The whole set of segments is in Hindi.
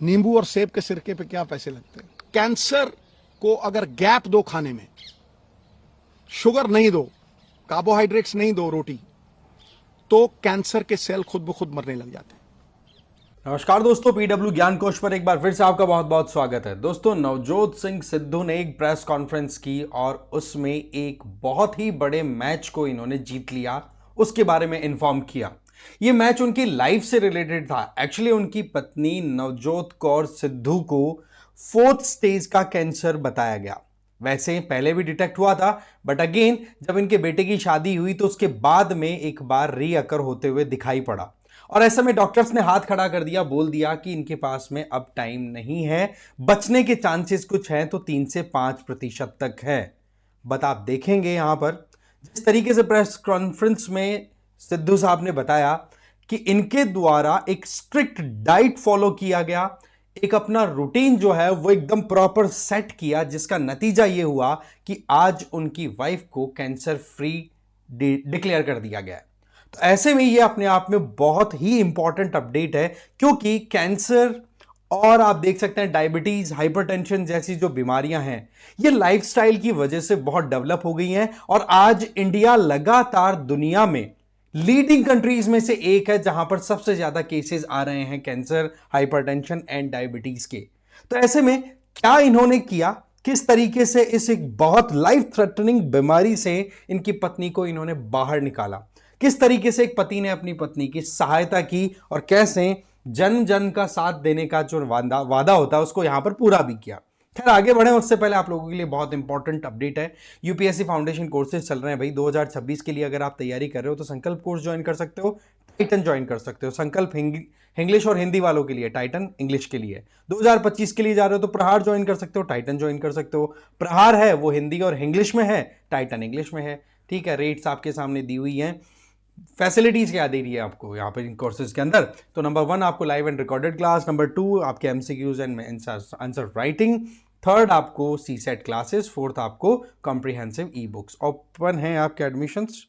नींबू और सेब के सिरके पे क्या पैसे लगते हैं। कैंसर को अगर गैप दो खाने में, शुगर नहीं दो, कार्बोहाइड्रेट्स नहीं दो रोटी, तो कैंसर के सेल खुद ब खुद मरने लग जाते हैं। नमस्कार दोस्तों, पीडब्ल्यू ज्ञान कोश पर एक बार फिर से आपका बहुत बहुत स्वागत है। दोस्तों, नवजोत सिंह सिद्धू ने एक प्रेस कॉन्फ्रेंस की और उसमें एक बहुत ही बड़े मैच को इन्होंने जीत लिया, उसके बारे में इन्फॉर्म किया। ये मैच उनकी लाइफ से रिलेटेड था। एक्चुअली उनकी पत्नी नवजोत कौर सिद्धू को 4th स्टेज का कैंसर बताया गया। वैसे पहले भी डिटेक्ट हुआ था, बट अगेन जब इनके बेटे की शादी हुई तो उसके बाद में एक बार रीअकर होते हुए दिखाई पड़ा। और ऐसे में डॉक्टर्स ने हाथ खड़ा कर दिया, बोल दिया कि इनके पास में अब टाइम नहीं है, बचने के चांसेस कुछ हैं तो 3 से 5% तक है। बट आप देखेंगे यहां पर जिस तरीके से प्रेस कॉन्फ्रेंस में सिद्धू साहब ने बताया कि इनके द्वारा एक स्ट्रिक्ट डाइट फॉलो किया गया, एक अपना रूटीन जो है वो एकदम प्रॉपर सेट किया, जिसका नतीजा ये हुआ कि आज उनकी वाइफ को कैंसर फ्री डिक्लेयर कर दिया गया है। तो ऐसे में ये अपने आप में बहुत ही इंपॉर्टेंट अपडेट है, क्योंकि कैंसर और आप देख सकते हैं डायबिटीज, हाइपरटेंशन जैसी जो बीमारियां हैं, ये लाइफस्टाइल की वजह से बहुत डेवलप हो गई हैं। और आज इंडिया लगातार दुनिया में लीडिंग कंट्रीज में से एक है जहां पर सबसे ज्यादा केसेस आ रहे हैं कैंसर, हाइपरटेंशन एंड डायबिटीज के। तो ऐसे में क्या इन्होंने किया, किस तरीके से इस एक बहुत लाइफ थ्रेटनिंग बीमारी से इनकी पत्नी को इन्होंने बाहर निकाला, किस तरीके से एक पति ने अपनी पत्नी की सहायता की और कैसे जन जन का साथ देने का जो वादा होता है उसको यहां पर पूरा भी किया। खैर आगे बढ़े उससे पहले आप लोगों के लिए बहुत इंपॉर्टेंट अपडेट है। यूपीएससी फाउंडेशन कोर्सेज चल रहे हैं भाई 2026 के लिए। अगर आप तैयारी कर रहे हो तो संकल्प कोर्स ज्वाइन कर सकते हो, टाइटन ज्वाइन कर सकते हो। संकल्प इंग्लिश और हिंदी वालों के लिए, टाइटन इंग्लिश के लिए। 2025 के लिए जा रहे हो तो प्रहार ज्वाइन कर सकते हो, टाइटन ज्वाइन कर सकते हो। प्रहार है वो हिंदी और इंग्लिश में है, टाइटन इंग्लिश में है। ठीक है, रेट्स आपके सामने दी हुई हैं। फैसिलिटीज क्या दे रही है आपको यहाँ पर इन कोर्सेज के अंदर? तो नंबर 1 आपको live and recorded class, number 2 आपके MCQs and answer writing, third आपको सीसेट क्लासेस, फोर्थ आपको कॉम्प्रिहेंसिव ई बुक्स। ओपन है आपके एडमिशंस,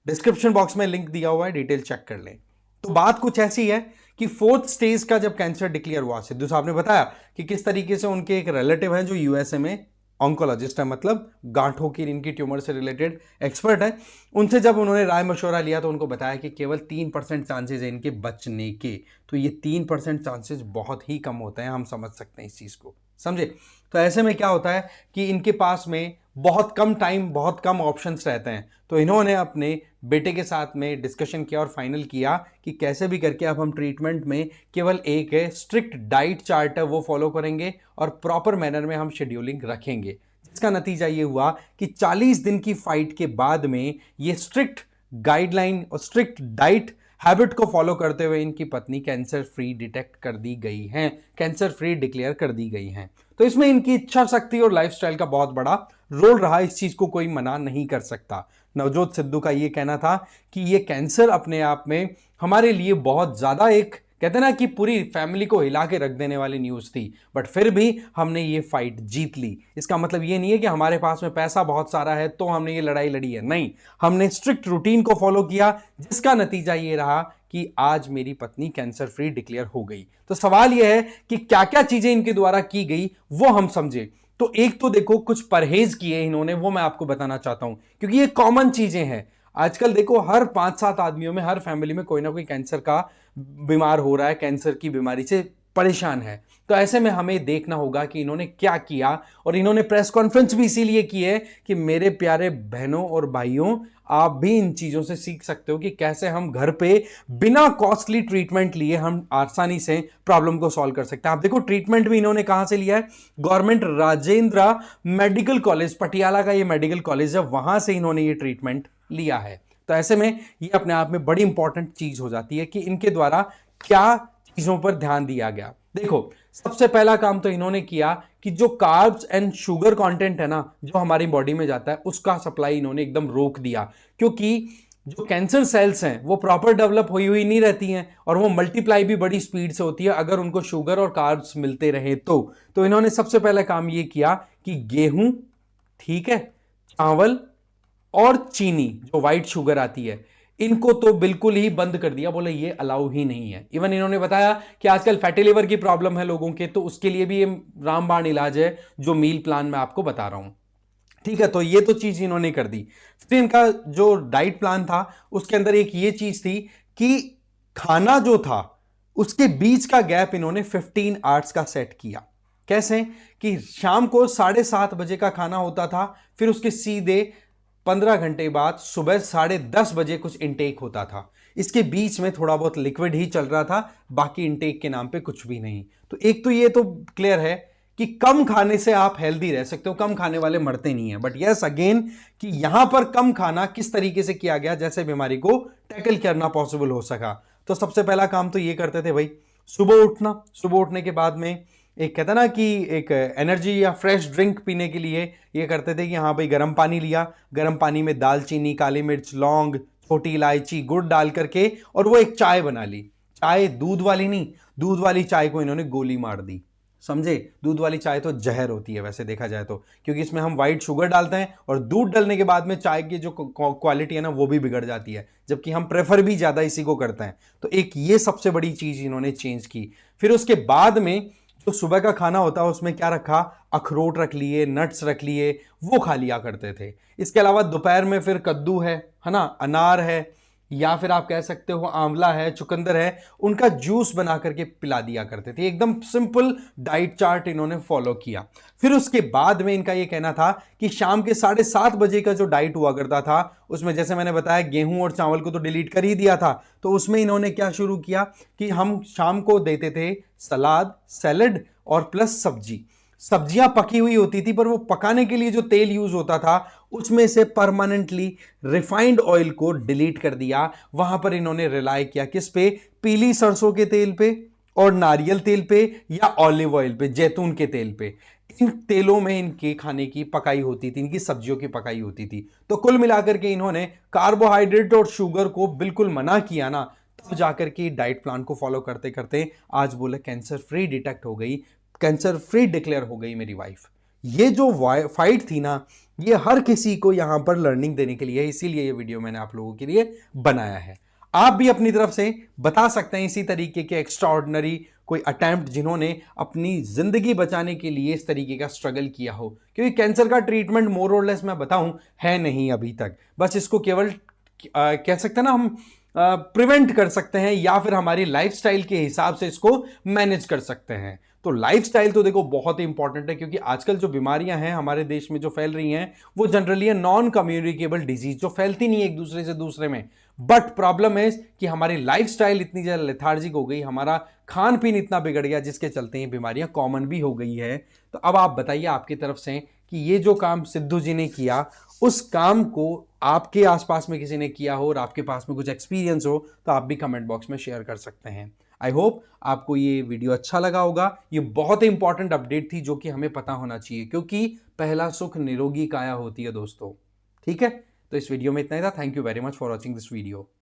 डिस्क्रिप्शन बॉक्स में लिंक दिया हुआ है, डिटेल चेक कर लें। तो बात कुछ ऐसी है कि 4th स्टेज का जब कैंसर डिक्लेयर हुआ, सिद्धू साहब ने बताया कि किस तरीके से उनके एक रिलेटिव हैं जो यूएसए में ऑन्कोलॉजिस्ट है, मतलब गांठों की, इनकी ट्यूमर से रिलेटेड एक्सपर्ट है। उनसे जब उन्होंने राय मशवरा लिया तो उनको बताया कि केवल 3% चांसेस है इनके बचने के। तो ये 3% चांसेस बहुत ही कम होते हैं, हम समझ सकते हैं इस चीज़ को, समझे? तो ऐसे में क्या होता है कि इनके पास में बहुत कम टाइम, बहुत कम ऑप्शंस रहते हैं। तो इन्होंने अपने बेटे के साथ में डिस्कशन किया और फाइनल किया कि कैसे भी करके अब हम ट्रीटमेंट में केवल एक है स्ट्रिक्ट डाइट चार्ट है वो फॉलो करेंगे और प्रॉपर मैनर में हम शेड्यूलिंग रखेंगे। जिसका नतीजा ये हुआ कि 40 दिन की फाइट के बाद में ये स्ट्रिक्ट गाइडलाइन और स्ट्रिक्ट डाइट हैबिट को फॉलो करते हुए इनकी पत्नी कैंसर फ्री डिटेक्ट कर दी गई हैं, कैंसर फ्री डिक्लेयर कर दी गई हैं। तो इसमें इनकी इच्छा शक्ति और लाइफस्टाइल का बहुत बड़ा रोल रहा, इस चीज को कोई मना नहीं कर सकता। नवजोत सिद्धू का ये कहना था कि ये कैंसर अपने आप में हमारे लिए बहुत ज्यादा एक, कहते ना कि पूरी फैमिली को हिला के रख देने वाली न्यूज थी, बट फिर भी हमने ये फाइट जीत ली। इसका मतलब ये नहीं है कि हमारे पास में पैसा बहुत सारा है तो हमने ये लड़ाई लड़ी है, नहीं, हमने स्ट्रिक्ट रूटीन को फॉलो किया, जिसका नतीजा ये रहा कि आज मेरी पत्नी कैंसर फ्री डिक्लेयर हो गई। तो सवाल यह है कि क्या क्या चीजें इनके द्वारा की गई वो हम समझे। तो एक तो देखो कुछ परहेज किए इन्होंने, वो मैं आपको बताना चाहता हूं, क्योंकि ये कॉमन चीजें हैं। आजकल देखो हर 5-7 आदमियों में, हर फैमिली में कोई ना कोई कैंसर का बीमार हो रहा है, कैंसर की बीमारी से परेशान है। तो ऐसे में हमें देखना होगा कि इन्होंने क्या किया। और इन्होंने प्रेस कॉन्फ्रेंस भी इसीलिए की है कि मेरे प्यारे बहनों और भाइयों, आप भी इन चीजों से सीख सकते हो कि कैसे हम घर पे बिना कॉस्टली ट्रीटमेंट लिए हम आसानी से प्रॉब्लम को सॉल्व कर सकते हैं। आप देखो ट्रीटमेंट भी इन्होंने कहां से लिया है, government Rajendra medical college, Patiala का ये मेडिकल कॉलेज है, वहां से इन्होंने ये ट्रीटमेंट लिया है। तो ऐसे में ये अपने आप में बड़ी इंपॉर्टेंट चीज हो जाती है कि इनके द्वारा क्या चीजों पर ध्यान दिया गया। देखो सबसे पहला काम तो इन्होंने किया कि जो कार्ब्स एंड शुगर कंटेंट है ना, जो हमारी बॉडी में जाता है, उसका सप्लाई इन्होंने एकदम रोक दिया। क्योंकि जो कैंसर सेल्स हैं वो प्रॉपर डेवलप हुई नहीं रहती हैं और वो मल्टीप्लाई भी बड़ी स्पीड से होती है अगर उनको शुगर और कार्ब्स मिलते रहे तो इन्होंने सबसे पहला काम ये किया कि गेहूं, ठीक है, चावल और चीनी, जो व्हाइट शुगर आती है, इनको तो बिल्कुल ही बंद कर दिया, बोले ये अलाउ ही नहीं है। इवन इन्होंने बताया कि आजकल फैटी लिवर की प्रॉब्लम है लोगों के, तो उसके लिए भी ये रामबाण इलाज है जो मील प्लान में आपको बता रहा हूं। ठीक है, तो ये तो चीज इन्होंने कर दी। फिर इनका जो डाइट प्लान था उसके अंदर एक ये चीज थी कि खाना जो था उसके बीच का गैप इन्होंने 15 आवर्स का सेट किया। कैसे कि शाम को 7:30 बजे का खाना होता था, फिर उसके सीधे 15 घंटे बाद सुबह 10:30 बजे कुछ इंटेक होता था। इसके बीच में थोड़ा बहुत लिक्विड ही चल रहा था, बाकी इंटेक के नाम पे कुछ भी नहीं। तो एक तो ये तो क्लियर है कि कम खाने से आप हेल्दी रह सकते हो, कम खाने वाले मरते नहीं है। बट यस अगेन कि यहां पर कम खाना किस तरीके से किया गया जैसे बीमारी को टैकल करना पॉसिबल हो सका। तो सबसे पहला काम तो ये करते थे भाई, सुबह उठना। सुबह उठने के बाद में एक कहता ना कि एक एनर्जी या फ्रेश ड्रिंक पीने के लिए ये करते थे कि हाँ भाई गर्म पानी लिया, गर्म पानी में दालचीनी, काली मिर्च, लौंग, छोटी इलायची, गुड़ डाल करके और वो एक चाय बना ली। चाय दूध वाली नहीं, दूध वाली चाय को इन्होंने गोली मार दी। समझे, दूध वाली चाय तो जहर होती है वैसे देखा जाए तो, क्योंकि इसमें हम व्हाइट शुगर डालते हैं और दूध डालने के बाद में चाय की जो क्वालिटी है ना वो भी बिगड़ जाती है, जबकि हम प्रेफर भी ज्यादा इसी को करते हैं। तो एक ये सबसे बड़ी चीज इन्होंने चेंज की। फिर उसके बाद में जो सुबह का खाना होता है उसमें क्या रखा, अखरोट रख लिए, नट्स रख लिए, वो खा लिया करते थे। इसके अलावा दोपहर में फिर कद्दू है ना, अनार है, या फिर आप कह सकते हो आंवला है, चुकंदर है, उनका जूस बना करके पिला दिया करते थे। एकदम सिंपल डाइट चार्ट इन्होंने फॉलो किया। फिर उसके बाद में इनका यह कहना था कि शाम के 7:30 बजे का जो डाइट हुआ करता था उसमें जैसे मैंने बताया गेहूं और चावल को तो डिलीट कर ही दिया था, तो उसमें इन्होंने क्या शुरू किया कि हम शाम को देते थे सलाद, सैलड और प्लस सब्जी। सब्जियां पकी हुई होती थी पर वो पकाने के लिए जो तेल यूज होता था उसमें से परमानेंटली रिफाइंड ऑयल को डिलीट कर दिया। वहां पर इन्होंने रिलाय किया किस पे, पीली सरसों के तेल पे और नारियल तेल पे या ऑलिव ऑयल पे, जैतून के तेल पे। इन तेलों में इनके खाने की पकाई होती थी, इनकी सब्जियों की पकाई होती थी। तो कुल मिलाकर के इन्होंने कार्बोहाइड्रेट और शुगर को बिल्कुल मना किया ना, तब जाकर के डाइट प्लान को फॉलो करते करते आज बोले कैंसर फ्री डिटेक्ट हो गई, कैंसर फ्री डिक्लेयर हो गई मेरी वाइफ। ये जो फाइट थी ना, ये हर किसी को यहां पर लर्निंग देने के लिए, इसीलिए ये वीडियो मैंने आप लोगों के लिए बनाया है। आप भी अपनी तरफ से बता सकते हैं इसी तरीके के एक्स्ट्रा ऑर्डिनरी कोई अटेम्प्ट जिन्होंने अपनी जिंदगी बचाने के लिए इस तरीके का स्ट्रगल किया हो, क्योंकि कैंसर का ट्रीटमेंट मोर और लेस मैं बताऊं है नहीं अभी तक। बस इसको केवल कह सकते हैं ना हम प्रिवेंट कर सकते हैं या फिर हमारी लाइफस्टाइल के हिसाब से इसको मैनेज कर सकते हैं। तो लाइफस्टाइल तो देखो बहुत ही इंपॉर्टेंट है, क्योंकि आजकल जो बीमारियां हैं हमारे देश में जो फैल रही हैं वो जनरली है नॉन कम्युनिकेबल डिजीज, जो फैलती नहीं एक दूसरे से दूसरे में। बट प्रॉब्लम है कि हमारी लाइफस्टाइल इतनी ज्यादा लेथार्जिक हो गई, हमारा खान पीन इतना बिगड़ गया जिसके चलते ये बीमारियां कॉमन भी हो गई है। तो अब आप बताइए आपकी तरफ से कि ये जो काम सिद्धू जी ने किया, उस काम को आपके आसपास में किसी ने किया हो और आपके पास में कुछ एक्सपीरियंस हो तो आप भी कमेंट बॉक्स में शेयर कर सकते हैं। आई होप आपको ये वीडियो अच्छा लगा होगा। ये बहुत ही इंपॉर्टेंट अपडेट थी जो कि हमें पता होना चाहिए, क्योंकि पहला सुख निरोगी काया होती है दोस्तों। ठीक है, तो इस वीडियो में इतना ही था। Thank you very much for watching this video.